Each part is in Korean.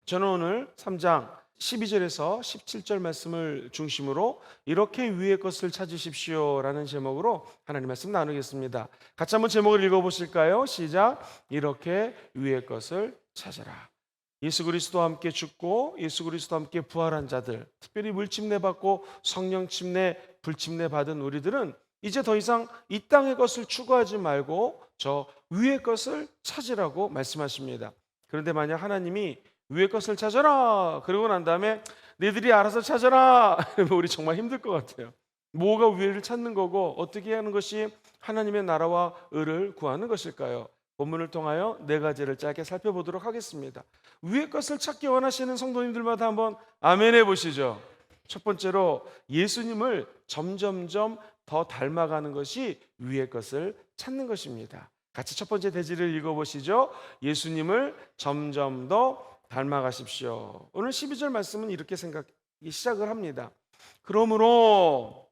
저는 오늘 3장 12절에서 17절 말씀을 중심으로 이렇게 위의 것을 찾으십시오라는 제목으로 하나님 말씀 나누겠습니다. 같이 한번 제목을 읽어보실까요? 시작. 이렇게 위의 것을 찾아라. 예수 그리스도와 함께 죽고 예수 그리스도와 함께 부활한 자들, 특별히 물침례 받고 성령 침례, 불침례 받은 우리들은 이제 더 이상 이 땅의 것을 추구하지 말고 저 위의 것을 찾으라고 말씀하십니다. 그런데 만약 하나님이 위의 것을 찾아라 그러고 난 다음에 너희들이 알아서 찾아라 이러면 우리 정말 힘들 것 같아요. 뭐가 위를 찾는 거고 어떻게 하는 것이 하나님의 나라와 의를 구하는 것일까요? 본문을 통하여 네 가지를 짧게 살펴보도록 하겠습니다. 위의 것을 찾기 원하시는 성도님들마다 한번 아멘 해보시죠. 첫 번째로 예수님을 점점점 더 닮아가는 것이 위의 것을 찾는 것입니다. 같이 첫 번째 대지를 읽어보시죠. 예수님을 점점 더 닮아가십시오. 오늘 12절 말씀은 이렇게 시작을 합니다. 그러므로,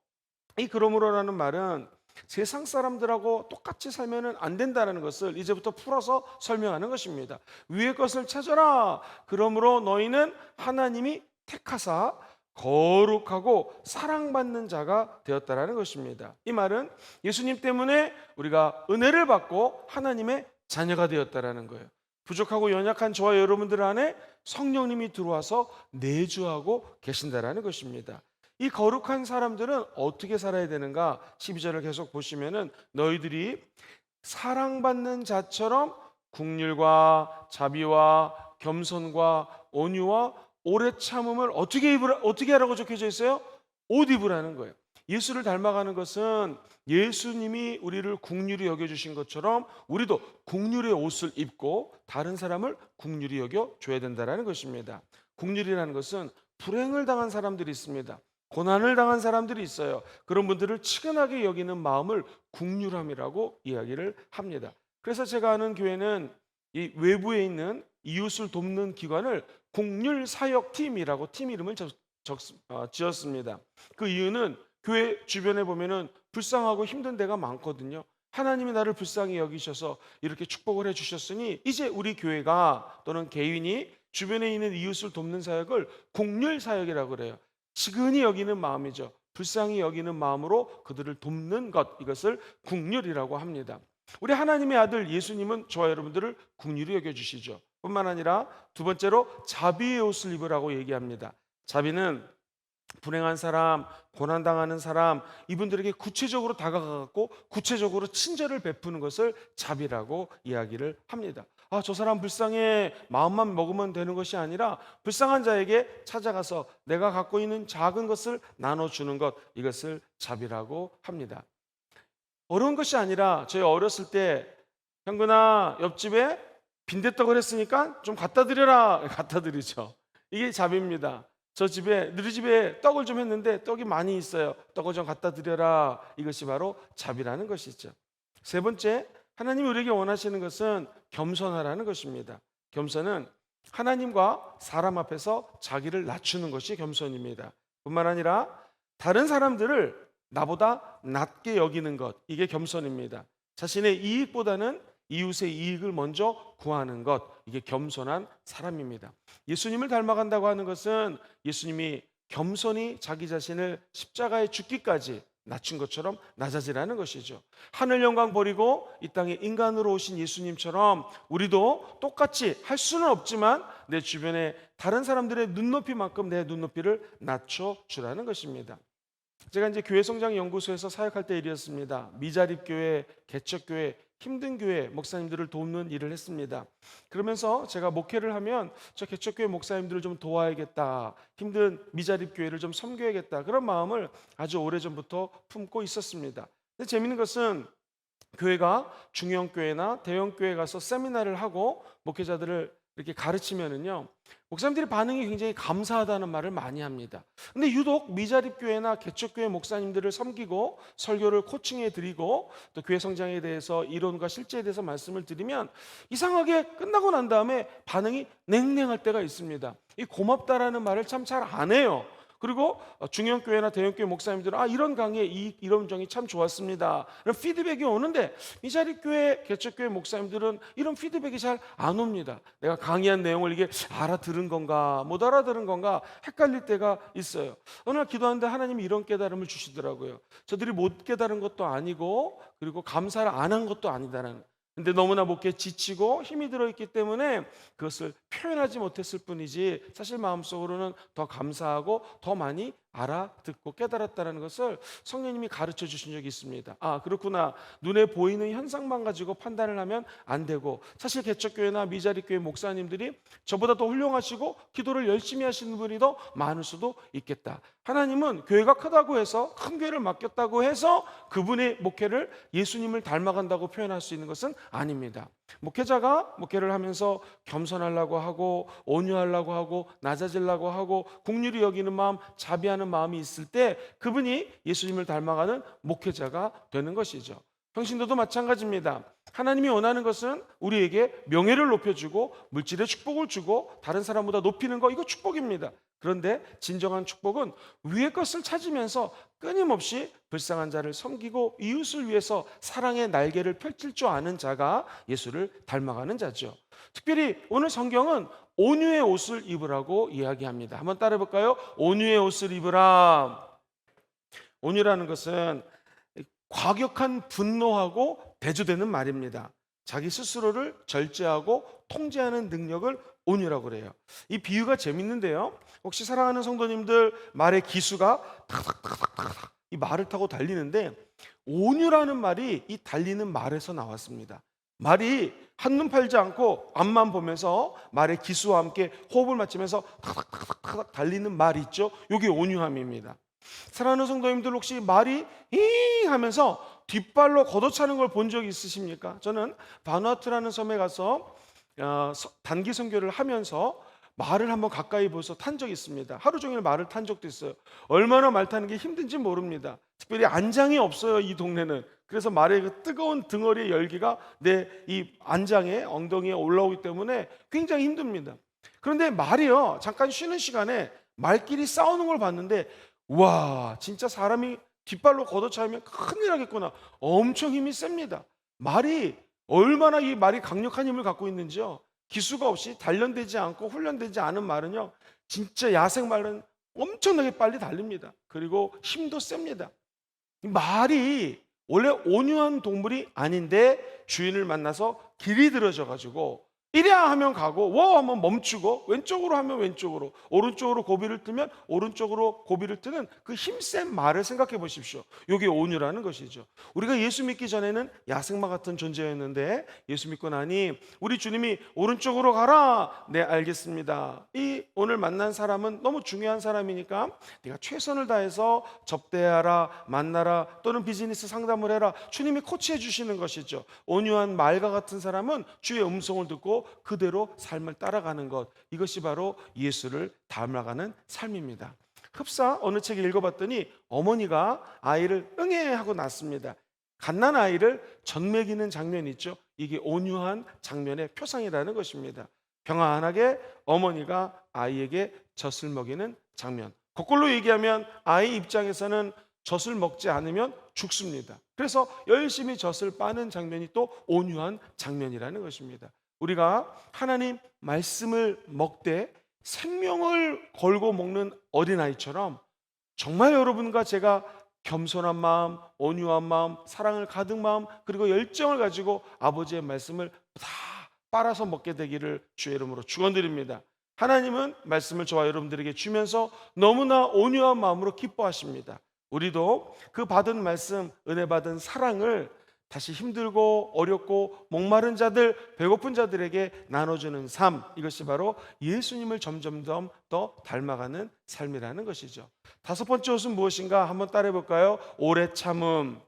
이 그러므로라는 말은 세상 사람들하고 똑같이 살면 안 된다는 것을 이제부터 풀어서 설명하는 것입니다. 위의 것을 찾아라. 그러므로 너희는 하나님이 택하사 거룩하고 사랑받는 자가 되었다라는 것입니다. 이 말은 예수님 때문에 우리가 은혜를 받고 하나님의 자녀가 되었다라는 거예요. 부족하고 연약한 저와 여러분들 안에 성령님이 들어와서 내주하고 계신다라는 것입니다. 이 거룩한 사람들은 어떻게 살아야 되는가? 12절을 계속 보시면은 너희들이 사랑받는 자처럼 긍휼과 자비와 겸손과 온유와 오래 참음을 어떻게 하라고 적혀져 있어요? 옷 입으라는 거예요. 예수를 닮아가는 것은 예수님이 우리를 긍휼히 여겨주신 것처럼 우리도 긍휼의 옷을 입고 다른 사람을 긍휼히 여겨줘야 된다는 것입니다. 긍휼이라는 것은 불행을 당한 사람들이 있습니다. 고난을 당한 사람들이 있어요. 그런 분들을 측은하게 여기는 마음을 긍휼함이라고 이야기를 합니다. 그래서 제가 아는 교회는 이 외부에 있는 이웃을 돕는 기관을 긍휼사역팀이라고 팀 이름을 지었습니다. 그 이유는 교회 주변에 보면은 불쌍하고 힘든 데가 많거든요. 하나님이 나를 불쌍히 여기셔서 이렇게 축복을 해주셨으니 이제 우리 교회가 또는 개인이 주변에 있는 이웃을 돕는 사역을 긍휼사역이라고 그래요. 측은히 여기는 마음이죠. 불쌍히 여기는 마음으로 그들을 돕는 것, 이것을 긍휼이라고 합니다. 우리 하나님의 아들 예수님은 저와 여러분들을 긍휼히 여겨주시죠. 뿐만 아니라 두 번째로 자비의 옷을 입으라고 얘기합니다. 자비는 불행한 사람, 고난당하는 사람, 이분들에게 구체적으로 다가가고 구체적으로 친절을 베푸는 것을 자비라고 이야기를 합니다. 저 사람 불쌍해, 마음만 먹으면 되는 것이 아니라 불쌍한 자에게 찾아가서 내가 갖고 있는 작은 것을 나눠주는 것, 이것을 자비라고 합니다. 어려운 것이 아니라 저희 어렸을 때 형근아 옆집에 빈대떡을 했으니까 좀 갖다 드려라, 갖다 드리죠. 이게 자비입니다. 너희 집에 떡을 좀 했는데 떡이 많이 있어요. 떡을 좀 갖다 드려라. 이것이 바로 자비라는 것이죠. 세 번째, 하나님이 우리에게 원하시는 것은 겸손하라는 것입니다. 겸손은 하나님과 사람 앞에서 자기를 낮추는 것이 겸손입니다. 뿐만 아니라 다른 사람들을 나보다 낮게 여기는 것, 이게 겸손입니다. 자신의 이익보다는 이웃의 이익을 먼저 구하는 것, 이게 겸손한 사람입니다. 예수님을 닮아간다고 하는 것은 예수님이 겸손히 자기 자신을 십자가에 죽기까지 낮춘 것처럼 낮아지라는 것이죠. 하늘 영광 버리고 이 땅에 인간으로 오신 예수님처럼 우리도 똑같이 할 수는 없지만 내 주변에 다른 사람들의 눈높이만큼 내 눈높이를 낮춰주라는 것입니다. 제가 이제 교회 성장 연구소에서 사역할 때 일이었습니다. 미자립 교회, 개척 교회, 힘든 교회 목사님들을 돕는 일을 했습니다. 그러면서 제가 목회를 하면 저 개척교회 목사님들을 좀 도와야겠다, 힘든 미자립 교회를 좀 섬겨야겠다, 그런 마음을 아주 오래전부터 품고 있었습니다. 근데 재밌는 것은 교회가 중형교회나 대형교회 가서 세미나를 하고 목회자들을 이렇게 가르치면은요, 목사님들의 반응이 굉장히 감사하다는 말을 많이 합니다. 근데 유독 미자립교회나 개척교회 목사님들을 섬기고 설교를 코칭해 드리고 또 교회 성장에 대해서 이론과 실제에 대해서 말씀을 드리면 이상하게 끝나고 난 다음에 반응이 냉랭할 때가 있습니다. 이 고맙다라는 말을 참 잘 안 해요. 그리고 중형교회나 대형교회 목사님들은 이런 강의에 이런 정이 참 좋았습니다 이런 피드백이 오는데, 미자립교회 개척교회 목사님들은 이런 피드백이 잘 안 옵니다. 내가 강의한 내용을 이게 알아들은 건가 못 알아들은 건가 헷갈릴 때가 있어요. 어느 날 기도하는데 하나님이 이런 깨달음을 주시더라고요. 저들이 못 깨달은 것도 아니고, 그리고 감사를 안 한 것도 아니다라는, 근데 너무나 목에 지치고 힘이 들어있기 때문에 그것을 표현하지 못했을 뿐이지, 사실 마음속으로는 더 감사하고 더 많이 알아듣고 깨달았다는 것을 성령님이 가르쳐 주신 적이 있습니다. 그렇구나. 눈에 보이는 현상만 가지고 판단을 하면 안 되고, 사실 개척교회나 미자립교회 목사님들이 저보다 더 훌륭하시고 기도를 열심히 하시는 분이 더 많을 수도 있겠다. 하나님은 교회가 크다고 해서, 큰 교회를 맡겼다고 해서 그분의 목회를 예수님을 닮아간다고 표현할 수 있는 것은 아닙니다. 목회자가 목회를 하면서 겸손하려고 하고 온유하려고 하고 낮아지려고 하고 긍휼히 여기는 마음, 자비하는 마음이 있을 때 그분이 예수님을 닮아가는 목회자가 되는 것이죠. 평신도도 마찬가지입니다. 하나님이 원하는 것은 우리에게 명예를 높여주고 물질의 축복을 주고 다른 사람보다 높이는 거, 이거 축복입니다. 그런데 진정한 축복은 위의 것을 찾으면서 끊임없이 불쌍한 자를 섬기고 이웃을 위해서 사랑의 날개를 펼칠 줄 아는 자가 예수를 닮아가는 자죠. 특별히 오늘 성경은 온유의 옷을 입으라고 이야기합니다. 한번 따라해 볼까요? 온유의 옷을 입으라. 온유라는 것은 과격한 분노하고 대조되는 말입니다. 자기 스스로를 절제하고 통제하는 능력을 온유라고 그래요. 이 비유가 재밌는데요. 혹시 사랑하는 성도님들 말의 기수가 탁탁탁탁탁 이 말을 타고 달리는데, 온유라는 말이 이 달리는 말에서 나왔습니다. 말이 한눈 팔지 않고 앞만 보면서 말의 기수와 함께 호흡을 맞추면서 탁탁탁탁 달리는 말이 있죠. 이게 온유함입니다. 사랑하는 성도님들, 혹시 말이 잉 하면서 뒷발로 걷어차는 걸 본 적이 있으십니까? 저는 바누아투라는 섬에 가서 단기 선교를 하면서 말을 한번 가까이 보서 탄 적이 있습니다. 하루 종일 말을 탄 적도 있어요. 얼마나 말 타는 게 힘든지 모릅니다. 특별히 안장이 없어요, 이 동네는. 그래서 말의 그 뜨거운 등어리의 열기가 내 이 안장에, 엉덩이에 올라오기 때문에 굉장히 힘듭니다. 그런데 말이요, 잠깐 쉬는 시간에 말끼리 싸우는 걸 봤는데, 와, 진짜 사람이 뒷발로 걷어차면 큰일 나겠구나. 엄청 힘이 셉니다. 말이 얼마나 이 말이 강력한 힘을 갖고 있는지요. 기수가 없이 단련되지 않고 훈련되지 않은 말은요, 진짜 야생 말은 엄청나게 빨리 달립니다. 그리고 힘도 셉니다. 이 말이 원래 온유한 동물이 아닌데 주인을 만나서 길이 들어져 가지고 이리야 하면 가고 워 하면 멈추고 왼쪽으로 하면 왼쪽으로, 오른쪽으로 고비를 뜨면 오른쪽으로 고비를 뜨는 그 힘센 말을 생각해 보십시오. 이게 온유라는 것이죠. 우리가 예수 믿기 전에는 야생마 같은 존재였는데 예수 믿고 나니 우리 주님이 오른쪽으로 가라. 네, 알겠습니다. 이 오늘 만난 사람은 너무 중요한 사람이니까 네가 최선을 다해서 접대하라, 만나라, 또는 비즈니스 상담을 해라. 주님이 코치해 주시는 것이죠. 온유한 말과 같은 사람은 주의 음성을 듣고 그대로 삶을 따라가는 것, 이것이 바로 예수를 닮아가는 삶입니다. 흡사 어느 책 읽어봤더니 어머니가 아이를 응애하고 낳습니다. 갓난 아이를 젖먹이는 장면이 있죠. 이게 온유한 장면의 표상이라는 것입니다. 평안하게 어머니가 아이에게 젖을 먹이는 장면. 거꾸로 얘기하면 아이 입장에서는 젖을 먹지 않으면 죽습니다. 그래서 열심히 젖을 빠는 장면이 또 온유한 장면이라는 것입니다. 우리가 하나님 말씀을 먹되 생명을 걸고 먹는 어린아이처럼 정말 여러분과 제가 겸손한 마음, 온유한 마음, 사랑을 가득 마음, 그리고 열정을 가지고 아버지의 말씀을 다 빨아서 먹게 되기를 주의 이름으로 축원드립니다. 하나님은 말씀을 저와 여러분들에게 주면서 너무나 온유한 마음으로 기뻐하십니다. 우리도 그 받은 말씀, 은혜 받은 사랑을 다시 힘들고 어렵고 목마른 자들, 배고픈 자들에게 나눠주는 삶, 이것이 바로 예수님을 점점 더 닮아가는 삶이라는 것이죠. 다섯 번째 옷은 무엇인가 한번 따라해 볼까요? 오래 참음.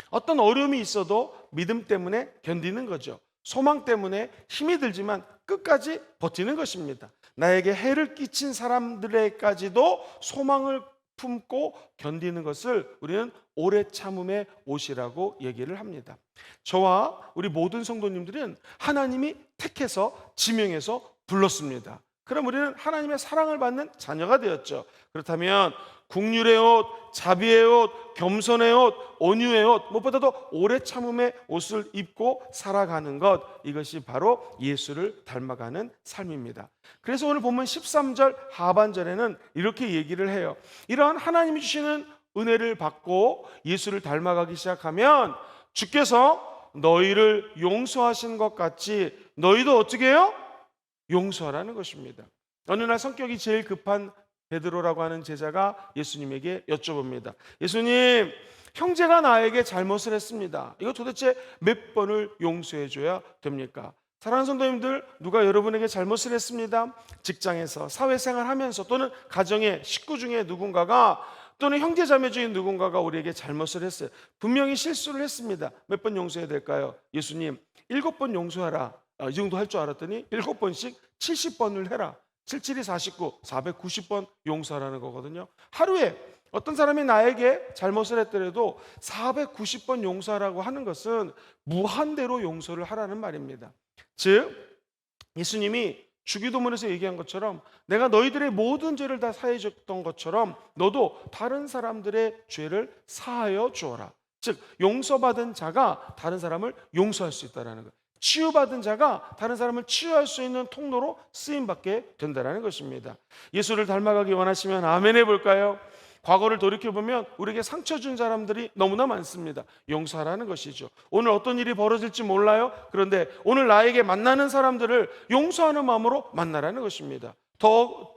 어떤 어려움이 있어도 믿음 때문에 견디는 거죠. 소망 때문에 힘이 들지만 끝까지 버티는 것입니다. 나에게 해를 끼친 사람들에게까지도 소망을 품고 견디는 것을 우리는 오래 참음의 옷이라고 얘기를 합니다. 저와 우리 모든 성도님들은 하나님이 택해서 지명해서 불렀습니다. 그럼 우리는 하나님의 사랑을 받는 자녀가 되었죠. 그렇다면 국률의 옷, 자비의 옷, 겸손의 옷, 온유의 옷, 무엇보다도 오래 참음의 옷을 입고 살아가는 것, 이것이 바로 예수를 닮아가는 삶입니다. 그래서 오늘 본문 13절 하반절에는 이렇게 얘기를 해요. 이러한 하나님이 주시는 은혜를 받고 예수를 닮아가기 시작하면 주께서 너희를 용서하신 것 같이 너희도 어떻게 해요? 용서하라는 것입니다. 어느 날 성격이 제일 급한 베드로라고 하는 제자가 예수님에게 여쭤봅니다. 예수님, 형제가 나에게 잘못을 했습니다. 이거 도대체 몇 번을 용서해 줘야 됩니까? 사랑하는 성도님들, 누가 여러분에게 잘못을 했습니다. 직장에서, 사회생활 하면서, 또는 가정의 식구 중에 누군가가, 또는 형제자매 중에 누군가가 우리에게 잘못을 했어요. 분명히 실수를 했습니다. 몇 번 용서해야 될까요? 예수님, 7번 용서하라. 이 정도 할 줄 알았더니 7번씩 70번을 해라. 77이 49, 490번 용서하라는 거거든요. 하루에 어떤 사람이 나에게 잘못을 했더라도 490번 용서하라고 하는 것은 무한대로 용서를 하라는 말입니다. 즉, 예수님이 주기도문에서 얘기한 것처럼 내가 너희들의 모든 죄를 다 사해 줬던 것처럼 너도 다른 사람들의 죄를 사하여 주어라. 즉, 용서받은 자가 다른 사람을 용서할 수 있다는 것. 치유받은 자가 다른 사람을 치유할 수 있는 통로로 쓰임받게 된다는 것입니다. 예수를 닮아가기 원하시면 아멘 해볼까요? 과거를 돌이켜보면 우리에게 상처 준 사람들이 너무나 많습니다. 용서하라는 것이죠. 오늘 어떤 일이 벌어질지 몰라요. 그런데 오늘 나에게 만나는 사람들을 용서하는 마음으로 만나라는 것입니다. 더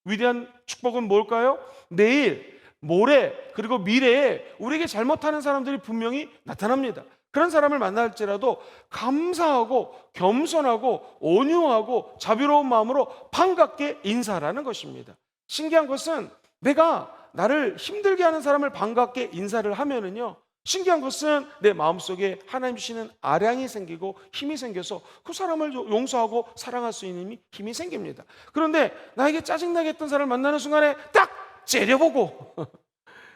위대한 축복은 뭘까요? 내일, 모레, 그리고 미래에 우리에게 잘못하는 사람들이 분명히 나타납니다. 그런 사람을 만날지라도 감사하고 겸손하고 온유하고 자비로운 마음으로 반갑게 인사하라는 것입니다. 신기한 것은 내가 나를 힘들게 하는 사람을 반갑게 인사를 하면은요, 신기한 것은 내 마음속에 하나님 주시는 아량이 생기고 힘이 생겨서 그 사람을 용서하고 사랑할 수 있는 힘이 생깁니다. 그런데 나에게 짜증나게 했던 사람을 만나는 순간에 딱 째려보고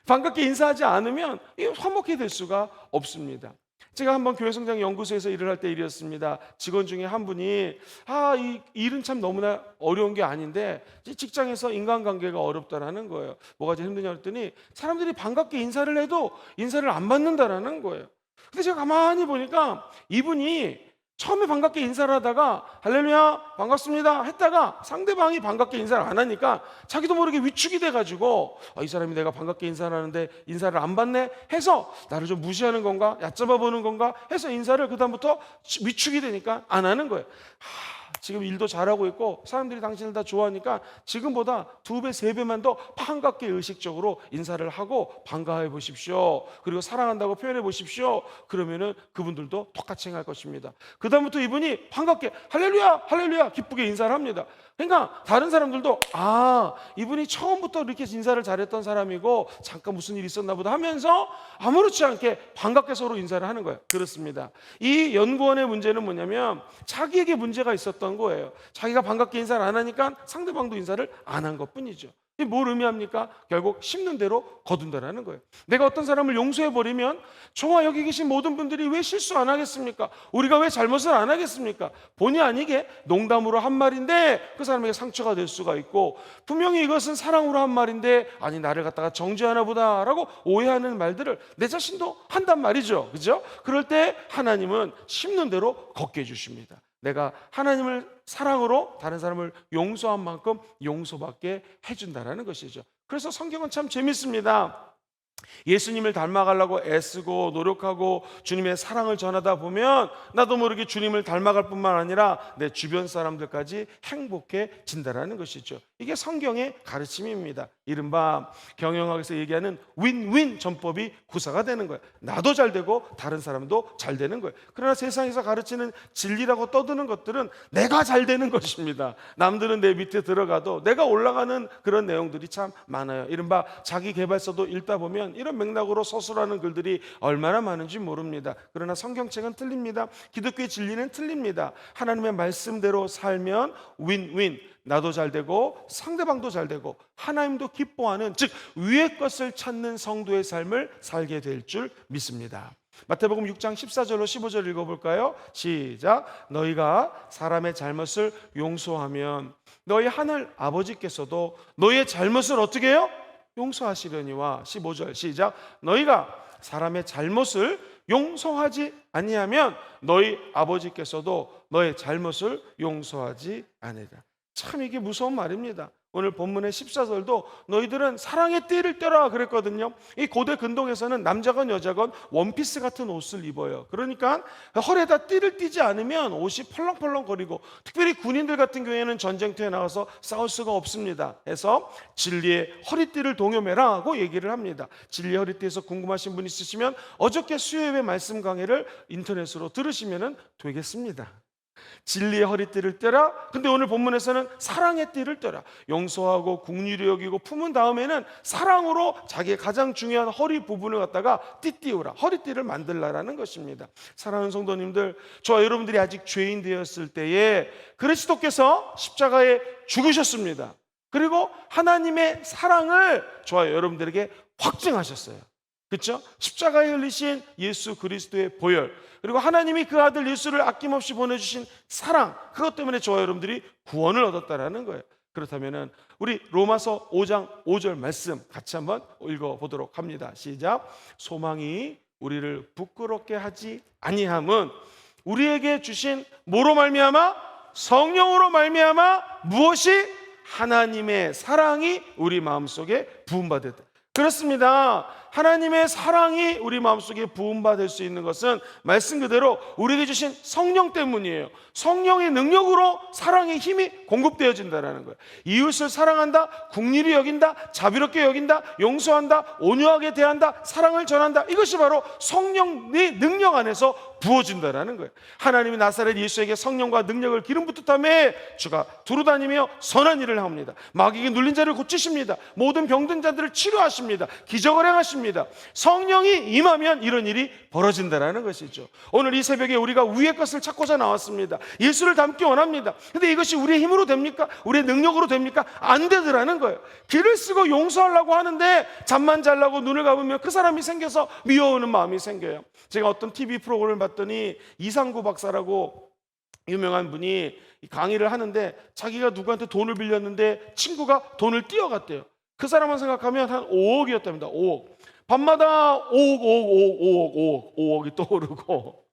반갑게 인사하지 않으면 이게 화목히 될 수가 없습니다. 제가 한번 교회성장 연구소에서 일을 할 때 일이었습니다. 직원 중에 한 분이 이 일은 참 너무나 어려운 게 아닌데 직장에서 인간관계가 어렵다라는 거예요. 뭐가 제일 힘드냐 그랬더니 사람들이 반갑게 인사를 해도 인사를 안 받는다라는 거예요. 근데 제가 가만히 보니까 이분이 처음에 반갑게 인사를 하다가 할렐루야 반갑습니다 했다가 상대방이 반갑게 인사를 안 하니까 자기도 모르게 위축이 돼가지고 이 사람이 내가 반갑게 인사를 하는데 인사를 안 받네 해서 나를 좀 무시하는 건가 얕잡아 보는 건가 해서 인사를 그다음부터 위축이 되니까 안 하는 거예요. 지금 일도 잘하고 있고 사람들이 당신을 다 좋아하니까 지금보다 2배, 3배만 더 반갑게 의식적으로 인사를 하고 반가워해 보십시오. 그리고 사랑한다고 표현해 보십시오. 그러면은 그분들도 똑같이 행할 것입니다. 그 다음부터 이분이 반갑게 할렐루야, 할렐루야 기쁘게 인사를 합니다. 그러니까 다른 사람들도 이분이 처음부터 이렇게 인사를 잘했던 사람이고 잠깐 무슨 일이 있었나 보다 하면서 아무렇지 않게 반갑게 서로 인사를 하는 거예요. 그렇습니다. 이 연구원의 문제는 뭐냐면 자기에게 문제가 있었던 거예요. 자기가 반갑게 인사를 안 하니까 상대방도 인사를 안 한 것뿐이죠. 이게 뭘 의미합니까? 결국 심는 대로 거둔다라는 거예요. 내가 어떤 사람을 용서해버리면 저와 여기 계신 모든 분들이 왜 실수 안 하겠습니까? 우리가 왜 잘못을 안 하겠습니까? 본의 아니게 농담으로 한 말인데 그 사람에게 상처가 될 수가 있고 분명히 이것은 사랑으로 한 말인데 아니 나를 갖다가 정죄하나 보다라고 오해하는 말들을 내 자신도 한단 말이죠. 그죠? 그럴 때 하나님은 심는 대로 걷게 해주십니다. 내가 하나님을 사랑으로 다른 사람을 용서한 만큼 용서받게 해준다는 것이죠. 그래서 성경은 참 재밌습니다. 예수님을 닮아가려고 애쓰고 노력하고 주님의 사랑을 전하다 보면 나도 모르게 주님을 닮아갈 뿐만 아니라 내 주변 사람들까지 행복해진다는 것이죠. 이게 성경의 가르침입니다. 이른바 경영학에서 얘기하는 윈윈 전법이 구사가 되는 거예요. 나도 잘 되고 다른 사람도 잘 되는 거예요. 그러나 세상에서 가르치는 진리라고 떠드는 것들은 내가 잘 되는 것입니다. 남들은 내 밑에 들어가도 내가 올라가는 그런 내용들이 참 많아요. 이른바 자기개발서도 읽다 보면 이런 맥락으로 서술하는 글들이 얼마나 많은지 모릅니다. 그러나 성경책은 틀립니다. 기독교의 진리는 틀립니다. 하나님의 말씀대로 살면 윈윈, 나도 잘 되고 상대방도 잘 되고 하나님도 기뻐하는, 즉 위의 것을 찾는 성도의 삶을 살게 될 줄 믿습니다. 마태복음 6장 14절로 15절 읽어볼까요? 시작. 너희가 사람의 잘못을 용서하면 너희 하늘 아버지께서도 너희의 잘못을 어떻게 해요? 용서하시려니와. 15절 시작. 너희가 사람의 잘못을 용서하지 아니하면 너희 아버지께서도 너의 잘못을 용서하지 아니하리라. 참 이게 무서운 말입니다. 오늘 본문의 14절도 너희들은 사랑의 띠를 떼라 그랬거든요. 이 고대 근동에서는 남자건 여자건 원피스 같은 옷을 입어요. 그러니까 허리에다 띠를 띠지 않으면 옷이 펄렁펄렁거리고, 특별히 군인들 같은 경우에는 전쟁터에 나가서 싸울 수가 없습니다. 그래서 진리의 허리띠를 동여매라 하고 얘기를 합니다. 진리의 허리띠에서 궁금하신 분 있으시면 어저께 수요예배 말씀 강의를 인터넷으로 들으시면 되겠습니다. 진리의 허리띠를 떼라. 근데 오늘 본문에서는 사랑의 띠를 떼라. 용서하고 긍휼히 여기고 품은 다음에는 사랑으로 자기의 가장 중요한 허리 부분을 갖다가 띠띠우라, 허리띠를 만들라라는 것입니다. 사랑하는 성도님들, 저와 여러분들이 아직 죄인 되었을 때에 그리스도께서 십자가에 죽으셨습니다. 그리고 하나님의 사랑을 저와 여러분들에게 확증하셨어요. 그렇죠? 십자가에 흘리신 예수 그리스도의 보혈, 그리고 하나님이 그 아들 예수를 아낌없이 보내주신 사랑, 그것 때문에 저와 여러분들이 구원을 얻었다라는 거예요. 그렇다면 우리 로마서 5장 5절 말씀 같이 한번 읽어보도록 합니다. 시작. 소망이 우리를 부끄럽게 하지 아니함은 우리에게 주신 뭐로 말미암아? 성령으로 말미암아. 무엇이? 하나님의 사랑이 우리 마음속에 부음받았다. 그렇습니다. 하나님의 사랑이 우리 마음속에 부음받을 수 있는 것은 말씀 그대로 우리에게 주신 성령 때문이에요. 성령의 능력으로 사랑의 힘이 공급되어진다는 거예요. 이웃을 사랑한다, 긍휼히 여긴다, 자비롭게 여긴다, 용서한다, 온유하게 대한다, 사랑을 전한다. 이것이 바로 성령의 능력 안에서 부어진다는 거예요. 하나님이 나사렛 예수에게 성령과 능력을 기름 붓듯함에 주가 두루다니며 선한 일을 합니다. 마귀에게 눌린 자를 고치십니다. 모든 병든 자들을 치료하십니다. 기적을 행하십니다. 성령이 임하면 이런 일이 벌어진다는 것이죠. 오늘 이 새벽에 우리가 위의 것을 찾고자 나왔습니다. 예수를 닮기 원합니다. 근데 이것이 우리의 힘으로 됩니까? 우리의 능력으로 됩니까? 안 되더라는 거예요. 길을 쓰고 용서하려고 하는데 잠만 자려고 눈을 감으면 그 사람이 생겨서 미워하는 마음이 생겨요. 제가 어떤 TV 프로그램을 봤더니 이상구 박사라고 유명한 분이 강의를 하는데, 자기가 누구한테 돈을 빌렸는데 친구가 돈을 띄어갔대요. 그 사람만 생각하면 한 5억이었답니다. 5억. 밤마다 5억이 떠오르고,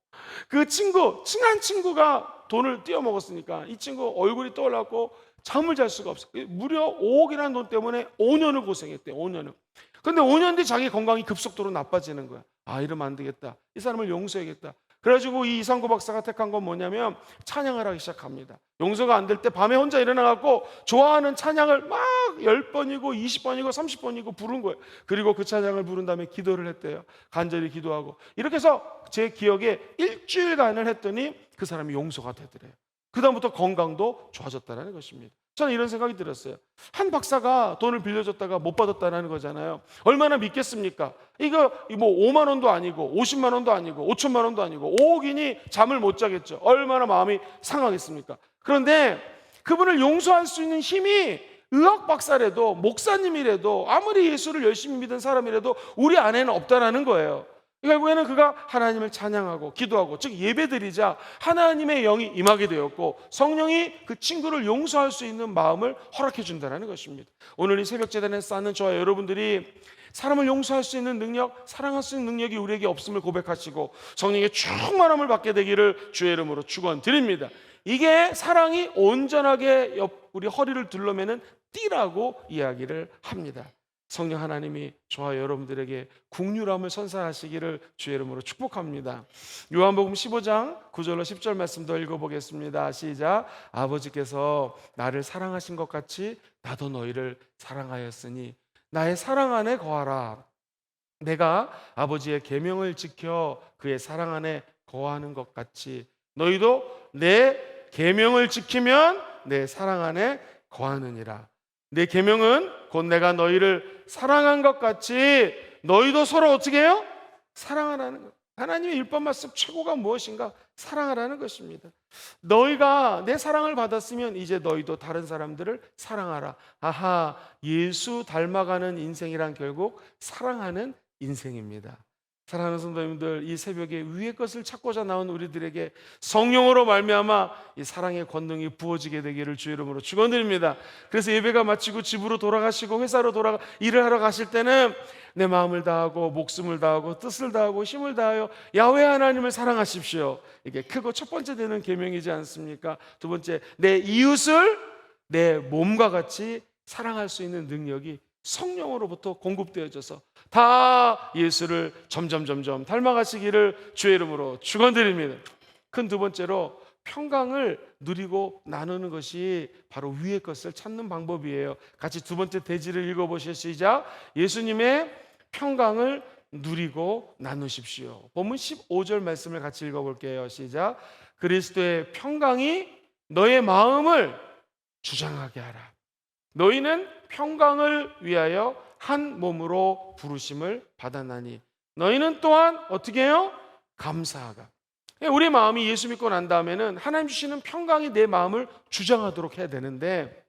그 친한 친구가 돈을 띄어먹었으니까 이 친구 얼굴이 떠올랐고 잠을 잘 수가 없어요. 무려 5억이라는 돈 때문에 5년을 고생했대요. 5년을. 근데 5년 뒤 자기 건강이 급속도로 나빠지는 거야. 아, 이러면 안 되겠다. 이 사람을 용서해야겠다. 그래가지고 이 이상구 박사가 택한 건 뭐냐면 찬양을 하기 시작합니다. 용서가 안 될 때 밤에 혼자 일어나갖고 좋아하는 찬양을 막 10번이고 20번이고 30번이고 부른 거예요. 그리고 그 찬양을 부른 다음에 기도를 했대요. 간절히 기도하고. 이렇게 해서 제 기억에 일주일간을 했더니 그 사람이 용서가 되더래요. 그 다음부터 건강도 좋아졌다는 것입니다. 저는 이런 생각이 들었어요. 한 박사가 돈을 빌려줬다가 못 받았다는 거잖아요. 얼마나 믿겠습니까? 이거 뭐 5만 원도 아니고 50만 원도 아니고 5천만 원도 아니고 5억이니 잠을 못 자겠죠. 얼마나 마음이 상하겠습니까? 그런데 그분을 용서할 수 있는 힘이 의학 박사라도 목사님이라도 아무리 예수를 열심히 믿은 사람이라도 우리 안에는 없다라는 거예요. 결국에는 그가 하나님을 찬양하고 기도하고, 즉 예배드리자 하나님의 영이 임하게 되었고 성령이 그 친구를 용서할 수 있는 마음을 허락해 준다는 것입니다. 오늘 이 새벽 제단에 쌓는 저와 여러분들이 사람을 용서할 수 있는 능력, 사랑할 수 있는 능력이 우리에게 없음을 고백하시고 성령의 충만함을 받게 되기를 주의 이름으로 축원드립니다. 이게 사랑이 온전하게 우리 허리를 둘러매는 띠라고 이야기를 합니다. 성령 하나님이 저와 여러분들에게 긍휼함을 선사하시기를 주의 이름으로 축복합니다. 요한복음 15장 9절로 10절 말씀 더 읽어보겠습니다. 시작. 아버지께서 나를 사랑하신 것 같이 나도 너희를 사랑하였으니 나의 사랑 안에 거하라. 내가 아버지의 계명을 지켜 그의 사랑 안에 거하는 것 같이 너희도 내 계명을 지키면 내 사랑 안에 거하느니라. 내 계명은 곧 내가 너희를 사랑한 것 같이 너희도 서로 어떻게 해요? 사랑하라는 것. 하나님의 율법 말씀 최고가 무엇인가? 사랑하라는 것입니다. 너희가 내 사랑을 받았으면 이제 너희도 다른 사람들을 사랑하라. 아하, 예수 닮아가는 인생이란 결국 사랑하는 인생입니다. 사랑하는 성도님들, 이 새벽에 위의 것을 찾고자 나온 우리들에게 성령으로 말미암아 이 사랑의 권능이 부어지게 되기를 주의 이름으로 축원드립니다. 그래서 예배가 마치고 집으로 돌아가시고 회사로 돌아가 일을 하러 가실 때는 내 마음을 다하고 목숨을 다하고 뜻을 다하고 힘을 다하여 야훼 하나님을 사랑하십시오. 이게 크고 첫 번째 되는 계명이지 않습니까? 두 번째, 내 이웃을 내 몸과 같이 사랑할 수 있는 능력이 성령으로부터 공급되어져서 다 예수를 점점 닮아가시기를 주의 이름으로 축원드립니다. 큰 두 번째로 평강을 누리고 나누는 것이 바로 위의 것을 찾는 방법이에요. 같이 두 번째 대지를 읽어보시죠. 시작. 예수님의 평강을 누리고 나누십시오. 본문 15절 말씀을 같이 읽어볼게요. 시작. 그리스도의 평강이 너의 마음을 주장하게 하라. 너희는 평강을 위하여 한 몸으로 부르심을 받았나니 너희는 또한 어떻게 해요? 감사하라. 우리 마음이 예수 믿고 난 다음에는 하나님 주시는 평강이 내 마음을 주장하도록 해야 되는데,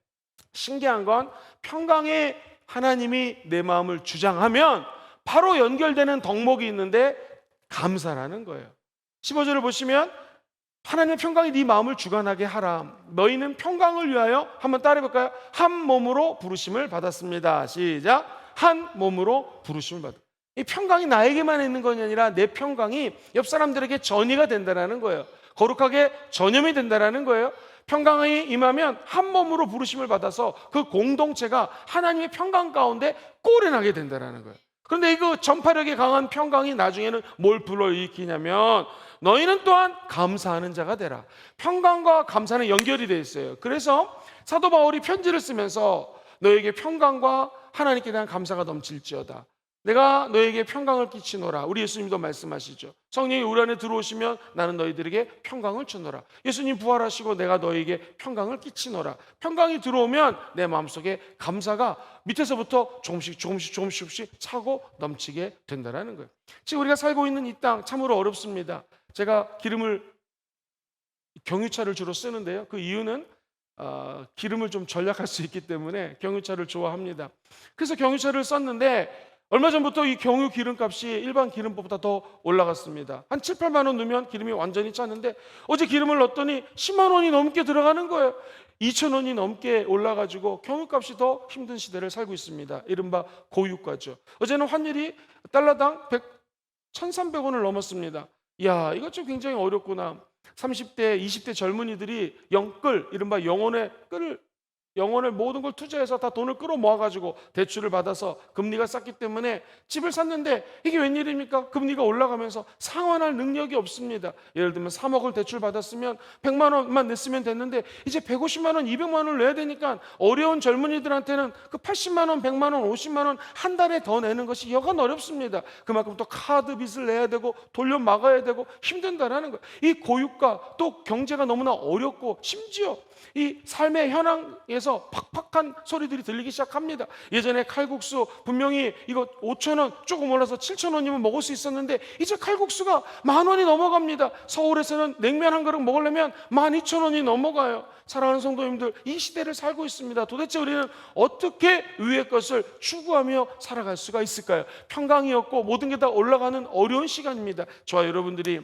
신기한 건 평강에 하나님이 내 마음을 주장하면 바로 연결되는 덕목이 있는데 감사라는 거예요. 15절을 보시면 하나님의 평강이 네 마음을 주관하게 하라. 너희는 평강을 위하여 한번 따라해볼까요? 한 몸으로 부르심을 받았습니다. 시작. 한 몸으로 부르심을 받았습니다. 이 평강이 나에게만 있는 것이 아니라 내 평강이 옆 사람들에게 전이가 된다는 거예요. 거룩하게 전염이 된다는 거예요. 평강이 임하면 한 몸으로 부르심을 받아서 그 공동체가 하나님의 평강 가운데 꼬리나게 된다는 거예요. 그런데 이거 전파력이 강한 평강이 나중에는 뭘 불러일으키냐면 너희는 또한 감사하는 자가 되라. 평강과 감사는 연결이 되어 있어요. 그래서 사도 바울이 편지를 쓰면서 너에게 평강과 하나님께 대한 감사가 넘칠지어다. 내가 너에게 평강을 끼치노라. 우리 예수님도 말씀하시죠. 성령이 우리 안에 들어오시면 나는 너희들에게 평강을 주노라. 예수님 부활하시고 내가 너에게 평강을 끼치노라. 평강이 들어오면 내 마음속에 감사가 밑에서부터 조금씩 차고 넘치게 된다는 거예요. 지금 우리가 살고 있는 이 땅 참으로 어렵습니다. 제가 경유차를 주로 쓰는데요. 그 이유는 기름을 좀 절약할 수 있기 때문에 경유차를 좋아합니다. 그래서 경유차를 썼는데 얼마 전부터 이 경유 기름값이 일반 기름보다 더 올라갔습니다. 한 7, 8만 원 넣으면 기름이 완전히 찼는데 어제 기름을 넣었더니 10만 원이 넘게 들어가는 거예요. 2천 원이 넘게 올라가지고 경유값이 더 힘든 시대를 살고 있습니다. 이른바 고유가죠. 어제는 환율이 달러당 1,300원을 넘었습니다. 이야, 이것 좀 굉장히 어렵구나. 30대, 20대 젊은이들이 이른바 영혼의 모든 걸 투자해서 다 돈을 끌어 모아가지고 대출을 받아서 금리가 쌌기 때문에 집을 샀는데 이게 웬일입니까? 금리가 올라가면서 상환할 능력이 없습니다. 예를 들면 3억을 대출 받았으면 100만 원만 냈으면 됐는데 이제 150만 원, 200만 원을 내야 되니까 어려운 젊은이들한테는 그 80만 원, 100만 원, 50만 원 한 달에 더 내는 것이 여간 어렵습니다. 그만큼 또 카드 빚을 내야 되고 돌려 막아야 되고 힘든다라는 거예요. 이 고유가 또 경제가 너무나 어렵고 심지어 이 삶의 현황에서 팍팍한 소리들이 들리기 시작합니다. 예전에 칼국수 분명히 이거 5,000원 조금 올라서 7,000원이면 먹을 수 있었는데 이제 칼국수가 10,000원이 넘어갑니다. 서울에서는 냉면 한 그릇 먹으려면 12,000원이 넘어가요. 사랑하는 성도님들, 이 시대를 살고 있습니다. 도대체 우리는 어떻게 위의 것을 추구하며 살아갈 수가 있을까요? 평강이 없고 모든 게 다 올라가는 어려운 시간입니다. 저와 여러분들이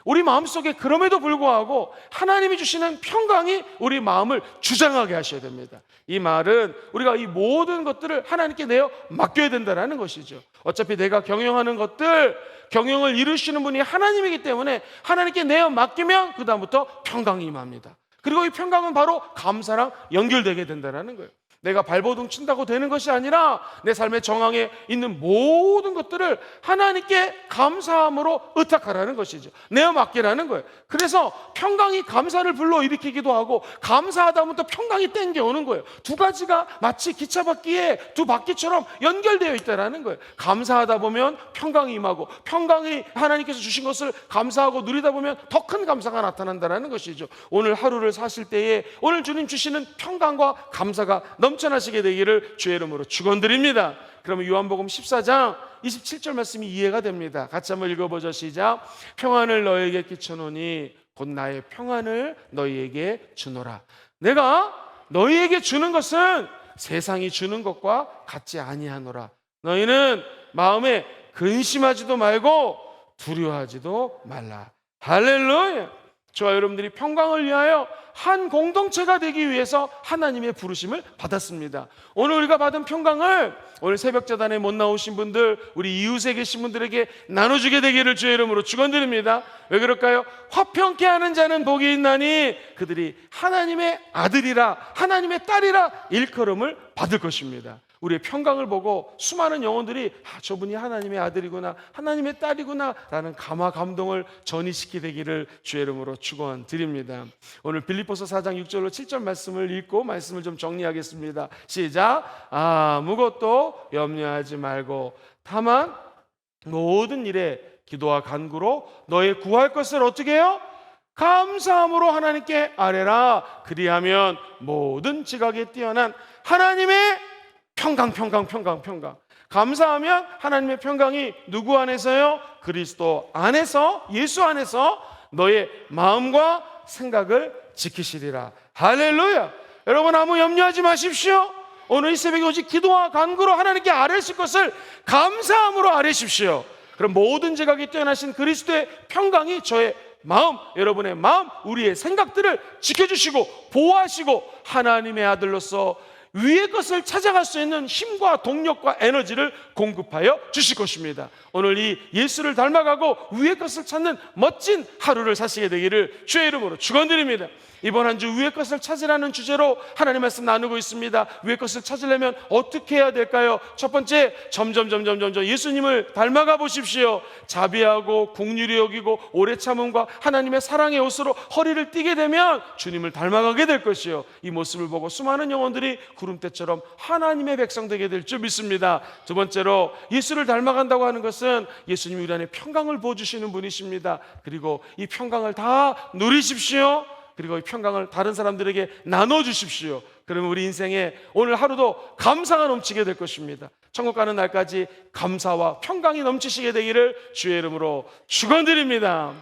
우리 마음속에 그럼에도 불구하고 하나님이 주시는 평강이 우리 마음을 주장하게 하셔야 됩니다. 이 말은 우리가 이 모든 것들을 하나님께 내어 맡겨야 된다는 것이죠. 어차피 내가 경영하는 것들, 경영을 이루시는 분이 하나님이기 때문에 하나님께 내어 맡기면 그 다음부터 평강이 임합니다. 그리고 이 평강은 바로 감사랑 연결되게 된다는 거예요. 내가 발버둥 친다고 되는 것이 아니라 내 삶의 정황에 있는 모든 것들을 하나님께 감사함으로 의탁하라는 것이죠. 내어 맡기라는 거예요. 그래서 평강이 감사를 불러일으키기도 하고 감사하다 보면 또 평강이 땡겨오는 거예요. 두 가지가 마치 기차바퀴에 두 바퀴처럼 연결되어 있다는 거예요. 감사하다 보면 평강이 임하고 평강이 하나님께서 주신 것을 감사하고 누리다 보면 더 큰 감사가 나타난다는 것이죠. 오늘 하루를 사실 때에 오늘 주님 주시는 평강과 감사가 넘쳐나시게 되기를 주의 이름으로 축원드립니다. 그러면 요한복음 14장 27절 말씀이 이해가 됩니다. 같이 한번 읽어보죠. 시작. 평안을 너에게 끼쳐놓으니 곧 나의 평안을 너희에게 주노라. 내가 너희에게 주는 것은 세상이 주는 것과 같지 아니하노라. 너희는 마음에 근심하지도 말고 두려워하지도 말라. 할렐루야. 저와 여러분들이 평강을 위하여 한 공동체가 되기 위해서 하나님의 부르심을 받았습니다. 오늘 우리가 받은 평강을 오늘 새벽자단에 못 나오신 분들, 우리 이웃에 계신 분들에게 나눠주게 되기를 주의 이름으로 축원드립니다. 왜 그럴까요? 화평케 하는 자는 복이 있나니 그들이 하나님의 아들이라 하나님의 딸이라 일컬음을 받을 것입니다. 우리의 평강을 보고 수많은 영혼들이 저분이 하나님의 아들이구나, 하나님의 딸이구나 라는 감화 감동을 전이시키기를 주의 이름으로 축원드립니다. 오늘 빌립보서 4장 6절로 7절 말씀을 읽고 말씀을 좀 정리하겠습니다. 시작. 아무것도 염려하지 말고 다만 모든 일에 기도와 간구로 너의 구할 것을 어떻게 해요? 감사함으로 하나님께 아뢰라. 그리하면 모든 지각에 뛰어난 하나님의 평강. 감사하면 하나님의 평강이 누구 안에서요? 그리스도 안에서, 예수 안에서 너의 마음과 생각을 지키시리라. 할렐루야. 여러분 아무 염려하지 마십시오. 오늘 이 새벽에 오직 기도와 간구로 하나님께 아뢰실 것을 감사함으로 아뢰십시오. 그럼 모든 지각이 뛰어나신 그리스도의 평강이 저의 마음, 여러분의 마음, 우리의 생각들을 지켜주시고 보호하시고 하나님의 아들로서 위의 것을 찾아갈 수 있는 힘과 동력과 에너지를 공급하여 주실 것입니다. 오늘 이 예수를 닮아가고 위의 것을 찾는 멋진 하루를 사시게 되기를 주의 이름으로 축원드립니다. 이번 한 주 위의 것을 찾으라는 주제로 하나님 말씀 나누고 있습니다. 위의 것을 찾으려면 어떻게 해야 될까요? 첫 번째, 점점 예수님을 닮아가 보십시오. 자비하고 긍휼히 여기고 오래 참음과 하나님의 사랑의 옷으로 허리를 띠게 되면 주님을 닮아가게 될 것이요. 이 모습을 보고 수많은 영혼들이 구름대처럼 하나님의 백성 되게 될 줄 믿습니다. 두 번째로, 예수를 닮아간다고 하는 것은 예수님이 우리 안에 평강을 부어주시는 분이십니다. 그리고 이 평강을 다 누리십시오. 그리고 이 평강을 다른 사람들에게 나눠주십시오. 그러면 우리 인생에 오늘 하루도 감사가 넘치게 될 것입니다. 천국 가는 날까지 감사와 평강이 넘치시게 되기를 주의 이름으로 축원드립니다.